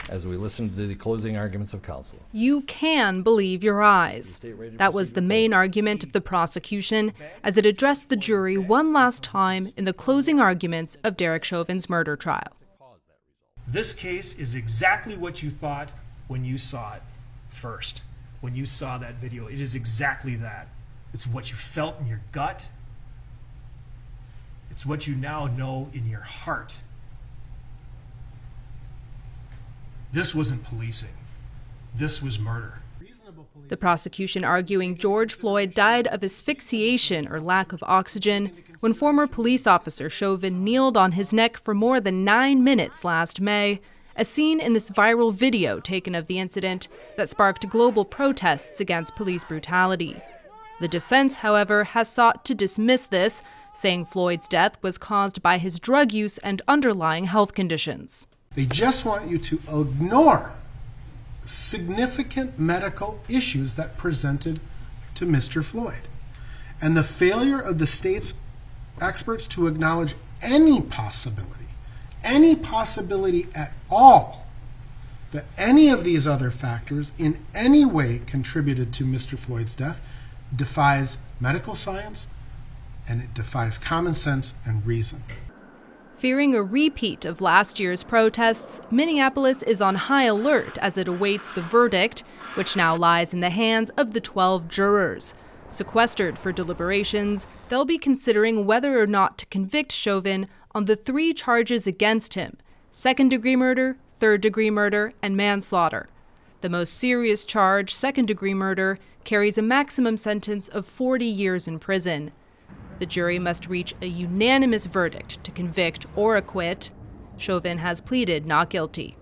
as we listen to the closing arguments of counsel. You can believe your eyes. That was the main argument of the prosecution as it addressed the jury one last time in the closing arguments of Derek Chauvin's murder trial. This case is exactly what you thought when you saw it first, when you saw that video. It is exactly that. It's what you felt in your gut. It's what you now know in your heart. This wasn't policing. This was murder. The prosecution arguing George Floyd died of asphyxiation or lack of oxygen when former police officer Chauvin kneeled on his neck for more than 9 minutes last May, as seen in this viral video taken of the incident that sparked global protests against police brutality. The defense, however, has sought to dismiss this, saying Floyd's death was caused by his drug use and underlying health conditions. They just want you to ignore significant medical issues that presented to Mr. Floyd. And the failure of the state's experts to acknowledge any possibility at all, that any of these other factors in any way contributed to Mr. Floyd's death defies medical science, and it defies common sense and reason. Fearing a repeat of last year's protests, Minneapolis is on high alert as it awaits the verdict, which now lies in the hands of the 12 jurors. Sequestered for deliberations, they'll be considering whether or not to convict Chauvin on the 3 charges against him: second-degree murder, third-degree murder, and manslaughter. The most serious charge, second-degree murder, carries a maximum sentence of 40 years in prison. The jury must reach a unanimous verdict to convict or acquit. Chauvin has pleaded not guilty.